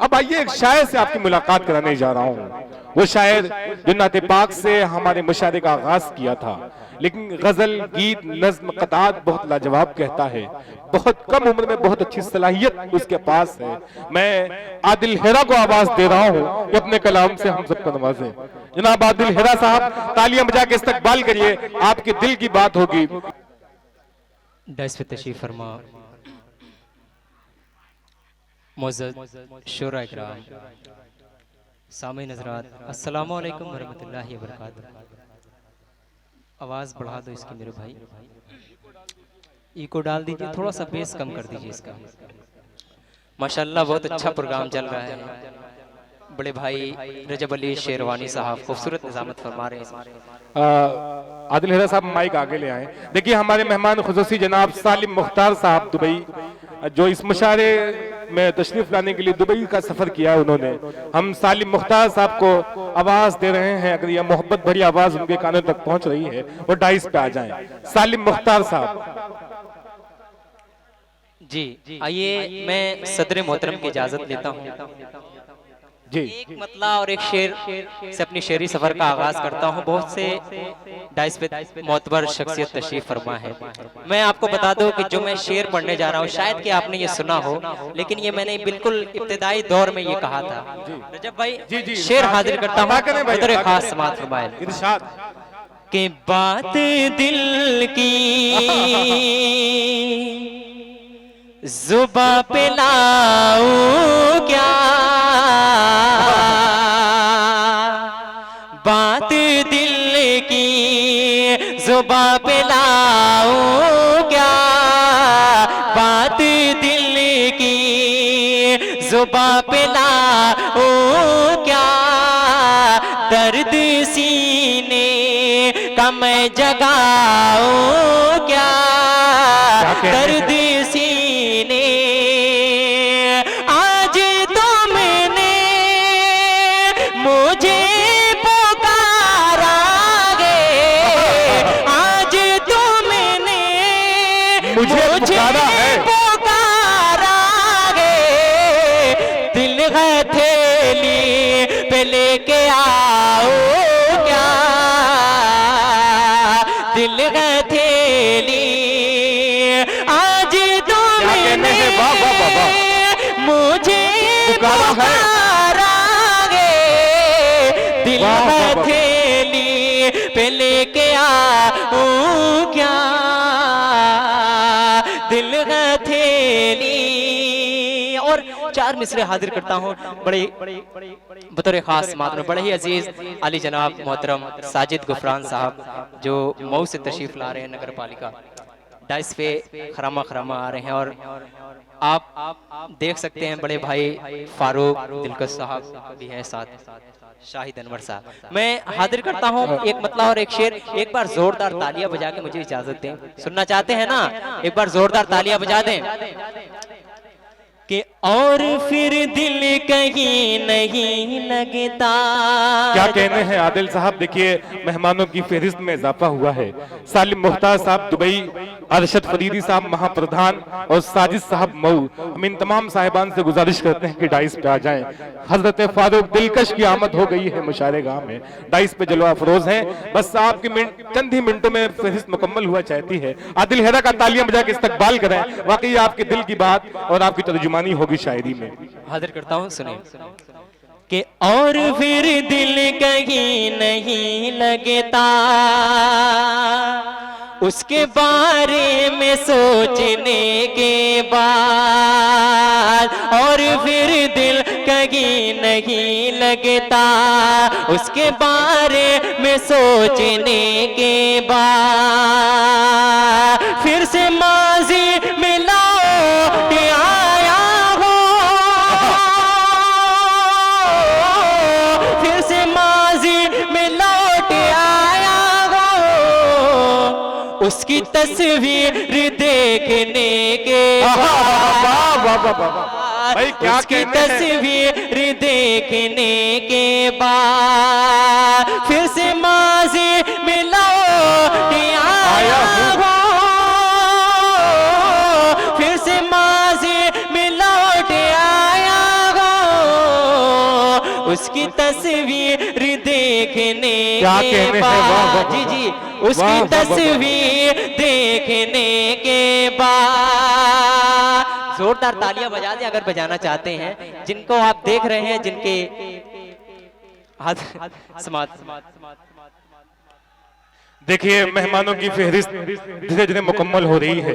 अब आइए एक शायर से आपकी मुलाकात कराने जा रहा हूँ। वो शायर जो नाते पाक से हमारे मुशायरे का आगाज किया था, लेकिन गजल, गीत, नज्म, कतात बहुत लाजवाब कहता है। बहुत कम उम्र में बहुत अच्छी सलाहियत उसके पास है। मैं आदिल हेरा को आवाज दे रहा हूँ कि अपने कलाम से हम सबको नवाजे। जनाब आदिल हेरा साहब, तालियां बजा के इस्तकबाल करिए, आपके दिल की बात होगी। डाइस पे तशरीफ फरमा मुअज़्ज़ज़ शुरा इकराम, सामीन हज़रात, अस्सलामु अलैकुम वरहमतुल्लाहि वबरकातुहू। आवाज़ बढ़ा दो इसकी मेरे भाई, इको डाल दीजिए, थोड़ा सा बेस कम कर दीजिए इसका। माशाल्लाह बहुत अच्छा प्रोग्राम चल रहा है। बड़े भाई रजब अली शेरवानी साहब खूबसूरत निज़ामत फरमा रहे हैं। आदिल हेरा साहब माइक आगे ले आए। देखिए हमारे मेहमान खुसूसी जनाब सालिम मुख्तार साहब दुबई, जो इस मुशायरे में तशरीफ लाने के लिए दुबई का सफर किया है उन्होंने, हम सालिम मुख्तार साहब को आवाज दे रहे हैं। अगर यह मोहब्बत भरी आवाज उनके कानों तक पहुंच रही है वो डाइस पे आ जाएं। सालिम मुख्तार साहब जी, आइए मैं सदर मोहतरम की इजाजत लेता हूँ जी। एक मतला और एक शेर से अपनी शेरी सफर का आगाज करता हूँ। बहुत से डाइस पे मोतबर शख्सियत तशरीफ फरमा है। मैं आपको बता दूं कि जो मैं शेर पढ़ने जा रहा हूँ शायद कि आपने ये सुना हो, लेकिन ये मैंने बिल्कुल इब्तिदाई दौर में ये कहा था। रजब भाई जी, शेर हाजिर करता हूँ, बतौर खास समाअत फरमाए इरशाद कि बात दिल की जुबां पे लाऊं क्या, बात दिल की जुबां पे लाऊं क्या, बात दिल की जुबां पे लाऊं क्या, दर्द सीने का मैं जगाऊं क्या, दर्द सीने आज तो मैंने मुझे पुकारा गे, आज तो मैंने मुझे पुकारा है, पुकारा गे, दिल है थैली पे लेके आओ क्या, दिल है थैली आज तो मैंने मुझे पुकारा गे, दिल है थैली पे लेके आऊं क्या, दिल है थैली। और चार मिसरे हाजिर करता हूँ बड़े बतौर खास मातम बड़े ही अजीज अली जनाब मोहतरम साजिद गुफरान साहब जो मऊ से तशरीफ ला रहे हैं। नगर पालिका डाइस पे खरामा खरामा आ रहे हैं और आप देख सकते हैं बड़े भाई फारूक दिलकश साहब भी हैं साथ, शाहिद अनवर साहब। मैं हाजिर करता हूँ एक मतला और एक शेर। एक बार जोरदार तालियां बजा के मुझे इजाजत दें, सुनना चाहते हैं ना? एक बार जोरदार तालियां बजा दें कि और फिर दिल कहीं नहीं लगता। क्या कहने हैं आदिल साहब? देखिए मेहमानों की फहरिस्त में इजाफा हुआ है। सालिम मुख्तार साहब दुबई, अरशद फरीदी साहब महाप्रधान और साजिद साहब मऊ, हम इन तमाम साहिबान से गुजारिश करते हैं कि डाइस पे आ जाएं। हजरत फारूक दिलकश की आमद हो गई है मुशायरे गाह में, डाइस पे जलवा अफरोज हैं। बस आपकी चंद ही मिनटों में फहरिस्त मुकम्मल हुआ चाहती है। आदिल हेरा का तालियां बजा के इस्तकबाल करें। वाकई आपके दिल की बात और आपकी तर्जुमानी होगी शायरी में। हाजिर करता हूँ, सुने कि और फिर दिल कहीं नहीं लगता, उसके बारे में सोचने के बाद, और फिर दिल कहीं नहीं लगता, उसके बारे में सोचने के बाद, फिर से माजी में लौट आया हो, फिर से माजी में लौट आया हो, उसकी तस्वीर देखने के बाद, भाई क्या उसकी तस्वीर देखने के बाद, फिर से माजी में लौट आया हो, फिर से माजी में लौट आया हो, उसकी तस्वीर देखने क्या के कहने हैं, बाद, वाह, वाह, जी वाह, जी, वाह, उसकी वाह, वाह, तस्वीर देखने के बाद, जोरदार तालियां बजा दें अगर बजाना चाहते हैं, जिनको आप देख रहे हैं, जिनके हाथ समात। देखिए मेहमानों की फहरिस्त धीरे धीरे मुकम्मल हो रही है।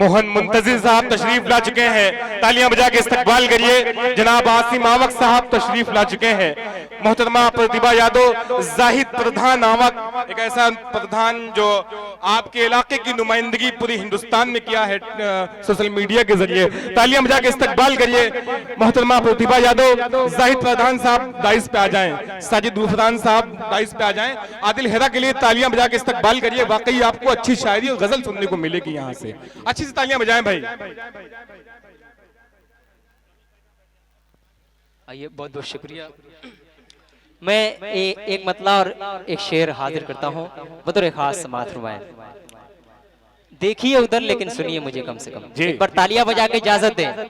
मोहन मुंतजिर साहब तशरीफ ला चुके हैं, तालियां बजा के इस्तकबाल करिए। जनाब आसिम आवक साहब तशरीफ ला चुके हैं। मोहतरमा प्रतिभा यादव, जाहिद प्रधान आवक, एक ऐसा प्रधान जो आपके इलाके की नुमाइंदगी पूरी हिंदुस्तान में किया है सोशल मीडिया के जरिए। तालियां बजा के इस्तकबाल करिए। मोहतरमा प्रतिभा यादव, जाहिद प्रधान साहब दाइस पे आ जाएं, साजिद गुफरान साहब दाइस पे आ जाएं। आदिल हेरा के लिए तालियां बजा के इस्तकबाल करिए। वाकई आपको अच्छी शायरी और गजल सुनने को मिलेगी यहाँ से। अच्छी से तालियां बजाएं भाई। आइए, बहुत बहुत शुक्रिया। मैं एक मतला और एक शेर हाजिर करता हूँ बतौर खास समात फरमाएं। देखिए उधर लेकिन सुनिए मुझे कम से कम। एक बार तालियां बजा के इजाजत दें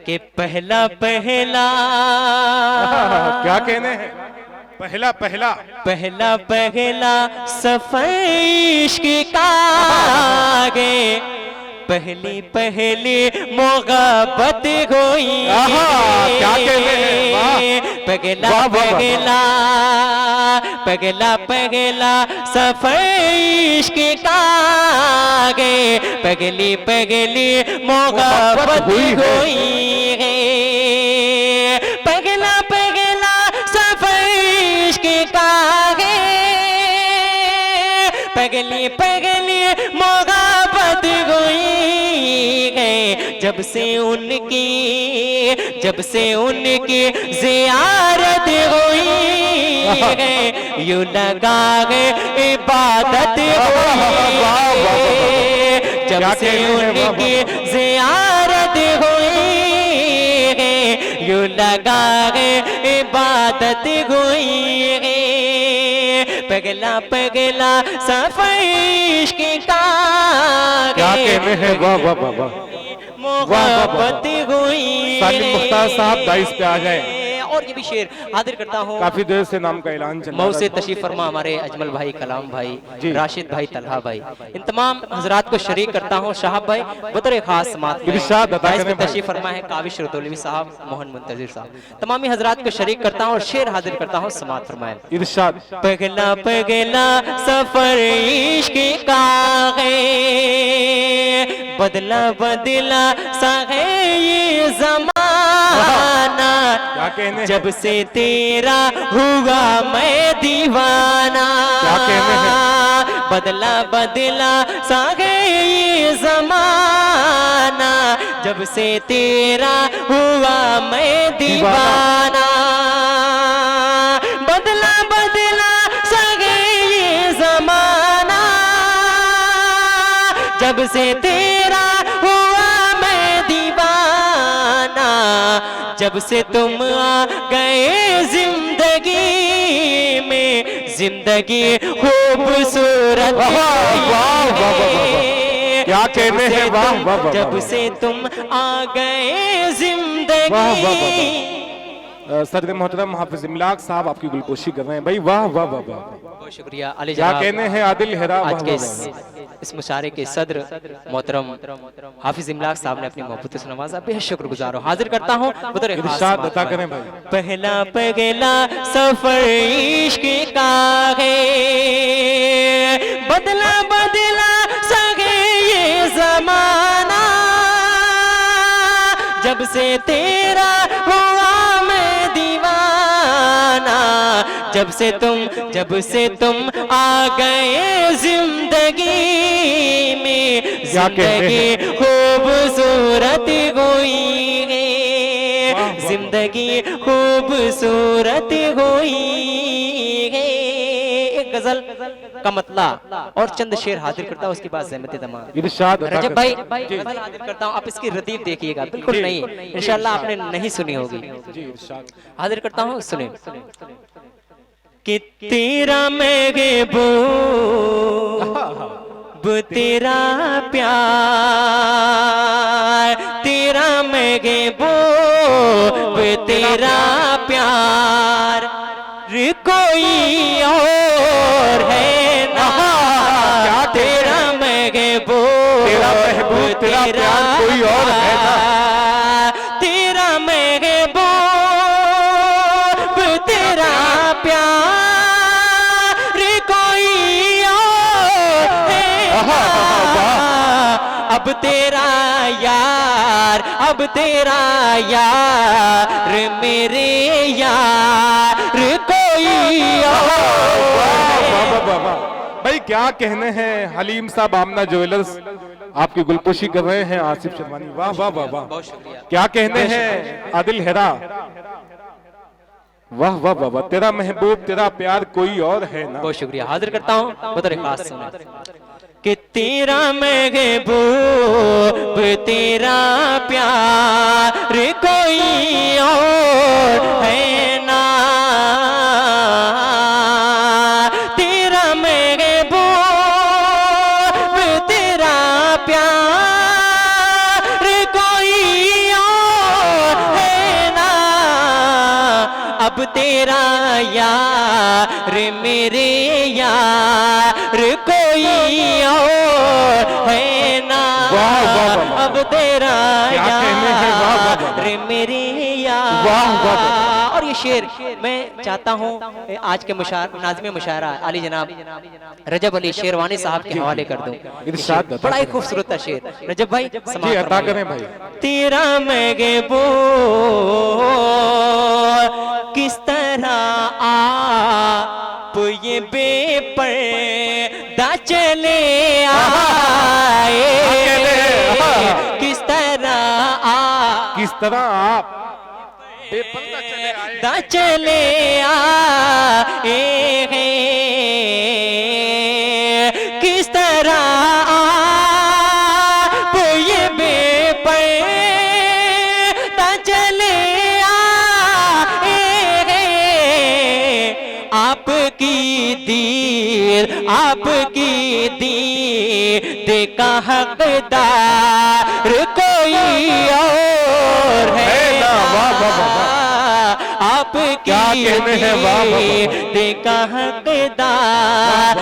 कि पहला पहला क्या कहने हैं, पहला पहला पहला पहला सफर इश्क का आगे, पहली पहली मोहब्बत हुई। क्या कहने हैं, वाह। पहला वाह, वाह, वाह, पहला पहला पहला सफर इश्क का आगे, पहली पहली मोहब्बत हुई है। पहला पहला सफर इश्क का आगे, पहली पहली मोहब्बत हुई है। जब से उनकी जियारत हुई है, यूं लगा है इबादत हुई है। जब से उनकी जियारत हुई है, यूं लगा है इबादत हुई है। पगला पगला सफर इश्क का, क्या कहने हैं, वाह वाह वाह वाह। मोहब्बत हुई। सालिम मुख्तार साहब दाइस पे आ जाएं। और ये भी शेर हाजिर करता हूँ। काफी देर से नाम का ऐलान चल रहा मऊ है। से तशरीफ फरमा हमारे अजमल भाई, कलाम भाई, जी। राशिद भाई, तलहा भाई, इन तमाम हजरात को शरीक करता हूँ। शाहब भाई बतौर खास समात में इरशाद अता दाइस पे करें भाई। तशरीफ फरमा है काविश रतौलवी साहब, मोहन मुंतजिर साहब, तमामी हजरात को शरीक करता हूँ और शेर हाजिर करता हूँ। समात फरमाए। इरशाद। पगला पगला सफर इश्क का है, बदला बदला सा है ये जमाना। क्या कहने हैं? जब से तेरा हुआ मैं दीवाना। क्या कहने हैं? बदला बदला सा है ये जमाना, जब से तेरा हुआ मैं दीवाना। बदला बदला सा है ये जमाना, जब से तेरा हुआ मैं दीवाना। जब से तुम आ गए जिंदगी में, जिंदगी खूबसूरत क्या कहने हैं, वाह वाह वाह। जब से तुम आ गए जिंदगी। सदर मोहतरम हाफिज इमलाक साहब आपकी गुलकोशी कर रहे हैं भाई। वाह वाह वाह वाह। बहुत शुक्रिया अली क्या जनाब। कहने हैं आदिल हेरा, आज वाह के वाह वाह। इस मुशारे के सदर मोहतरम हाफिज इमलाक साहब ने अपनी मोहब्बत से नवाजा, बेहद शुक्रगुजार हूं। हाजिर करता हूं बतौर खास इरशाद समात अता में। करें भाई। पहला पगला सफर इश्क का है, बदला बदला सगे ये जमाना। जब से तेरा हुआ मैं दीवाना, जब से तुम आ गए जिंदगी में, जिंदगी खूबसूरत हुई है। जिंदगी खूबसूरत हुई है। एक गजल का मतला और चंद शेर हाजिर करता हूँ, उसके बाद ज़हमत तमाम। इरशाद अता रजब करें। भाई गजल हाजिर करता हूँ, आप इसकी रदीफ देखिएगा, बिल्कुल नहीं, इंशाल्लाह आपने नहीं सुनी होगी। जी इरशाद। हाजिर करता हूँ, सुने कि तेरा महबूब तेरा प्यार, तेरा महबूब तेरा प्यार, तेरा प्यार कोई और है ना। तेरा महबूब तेरा प्यार कोई और है ना। अब तेरा यार, अब तेरा यार मेरे यार कोई और। भाई क्या कहने हैं हलीम साहब, आमना ज्वेलर्स आपकी गुलपोशी कर रहे हैं, आसिफ शर्मानी, वाह वाह वाह वाह। बहुत शुक्रिया। क्या कहने हैं आदिल हेरा, वाह वाह वाह वाह। तेरा महबूब तेरा प्यार कोई और है ना। बहुत शुक्रिया। हाजिर करता हूँ बतौर खास सुना कि तेरा महबूब तेरा प्यार कोई और है ना। तेरा महबूब तेरा प्यार कोई और है ना। अब तेरा यार मेरे यार कोई और है ना। वाह वाह वाह। अब तेरा क्या कहने हैं, वाह वाह वाह। यार मेरे यार। वाह वाह वाह। और ये शेर मैं चाहता हूँ आज के नाज़िम मुशायरा अली जनाब रजब अली शेरवानी साहब के हवाले कर दूं। इरशाद बड़ा ही खूबसूरत था शेर। रजब भाई जी समाअत अता फरमाइए। करें भाई। तेरा महबूब किस तरह आप ये बेपर्दा चले आए। किस तरह आप, किस तरह आप बेपर्दा चले आए। दा चले आए किस तरह आप ये बेपर्दा चले आए। आपकी दीद, आपकी दीद का हकदार कोई और है ना। वाह वाह वाह। आपकी क्या कहने हैं, वाह वाह वाह। दीद का हकदार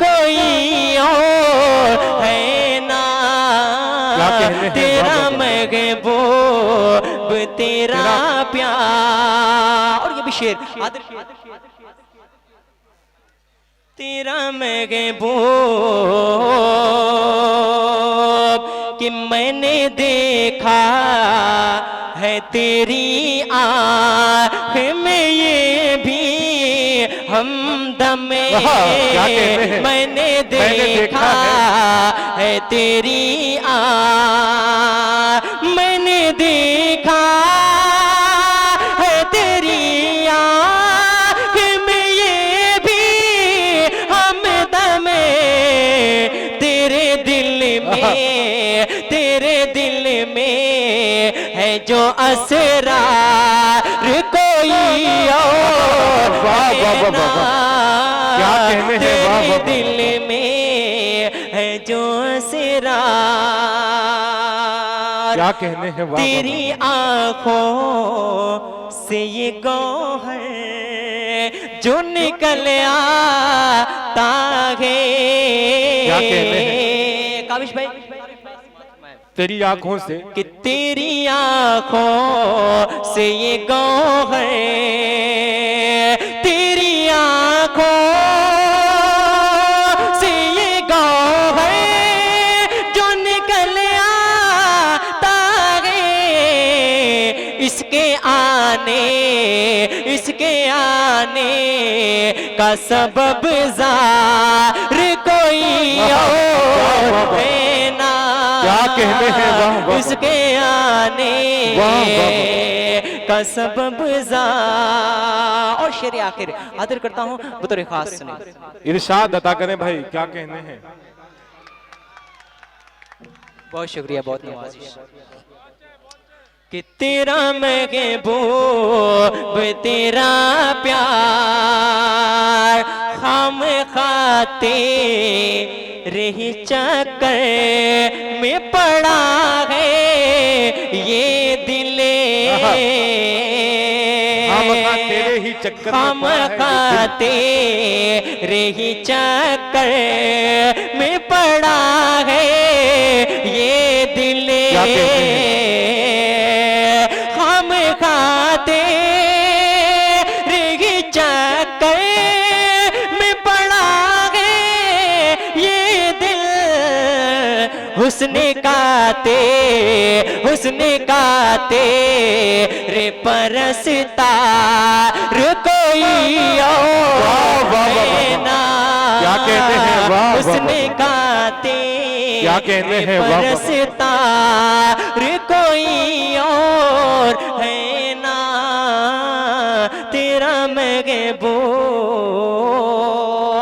कोई और है ना। क्या कहने हैं, तेरा वाह वाह वाह। महबूब तेरा प्यार। और ये भी शेर तेरा महबूब कि मैंने देखा है तेरी आँख में ये भी हमदम। क्या कहते हैं? मैंने देखा है तेरी आँख, मैंने देखा है तेरी आँख में ये भी हमदम। तेरे दिल में है जो असरार कोई और है ना। क्या कहने हैं, वाह वाह वाह। दिल में है जो असरार। क्या कहने हैं, वाह वाह तेरी आंखों से ये गौहर जो निकल आता है। क्या कहने हैं? काबिश भाई तेरी आंखों से, कि तेरी आंखों से ये गौहर, तेरी आंखों से ये गौहर जो निकल आता है। इसके आने का सबब ज़ार कोई और है ना। क्या कहने हैं, वाह वाह। इसके आने का सबब ज़ार। और शेर आखिर आदर करता हूँ बतौर खास सुने। इरशाद अता करें भाई, क्या कहने हैं। बहुत शुक्रिया, बहुत नवाजिश। कि तेरा महबूब तेरा प्यार खाम खाते रही चक्कर में पड़ा है ये दिले। तेरे ही चक्कर खाम खाते रही चक्कर में पड़ा है ये दिल। क्या कहते हम खाते रे चक्कर में पड़ा है ये दिल, हुस्न काते रे परसता रे कोई और ना। क्या कहते हैं, वाह हुस्न काते क्या कहते हैं, वाह परसता रे कोई और है ना, तेरा महबूब।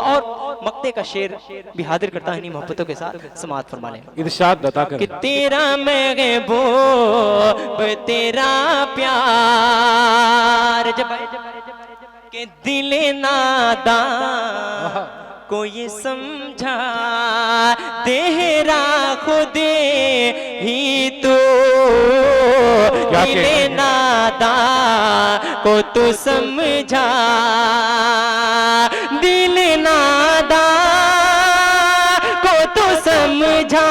और मक्ते का शेर भी हाजिर करता है इन्हीं मोहब्बतों के साथ, समाअत फरमा लें। इरशाद अता कि करें। तेरा महबूब तेरा प्यार जब के दिल नादा कोई समझा तेरा खुद ही तो, दिल नादा को तू समझा, दिल नादा को तू समझा,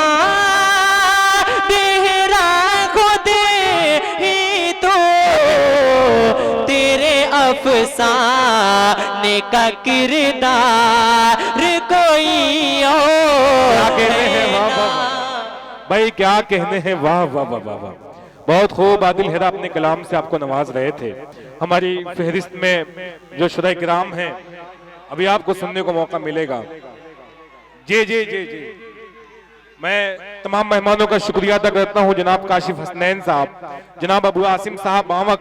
तेरा खुद ही तो, तेरे अफसाने का किरदार कोई और है ना। भाई क्या कहने हैं, वाह वाह वाह वाह वाह। बहुत खूब आदिल हेरा अपने कलाम से आपको नवाज रहे थे। हमारी फहरिस्त में जो शुरा किराम हैं अभी आपको सुनने को मौका मिलेगा। जी जी जी जी, मैं तमाम मेहमानों का शुक्रिया अदा करता हूं। जनाब काशिफ हसनैन साहब, जनाब अबू आसिम साहब मावक,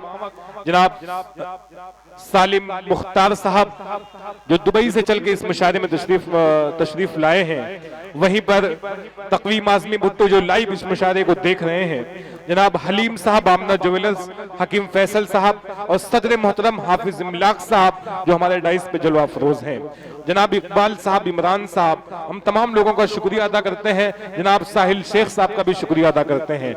जनाब सालिम मुख्तार साहब जो दुबई से चल के इस मुशायरे में तशरीफ लाए हैं। वहीं पर तकवीम आज़मी भुट्टो जो लाइव इस मुशायरे को देख रहे हैं, जनाब हलीम साहब आमना ज्वेलर्स, हकीम फैसल साहब और सदर मोहतरम हाफिज इमलाक साहब जो हमारे डाइस पे जलवा फरोज हैं, जनाब इकबाल साहब, इमरान साहब, हम तमाम लोगों का शुक्रिया अदा करते हैं। जनाब साहिल शेख साहब का भी शुक्रिया अदा करते हैं।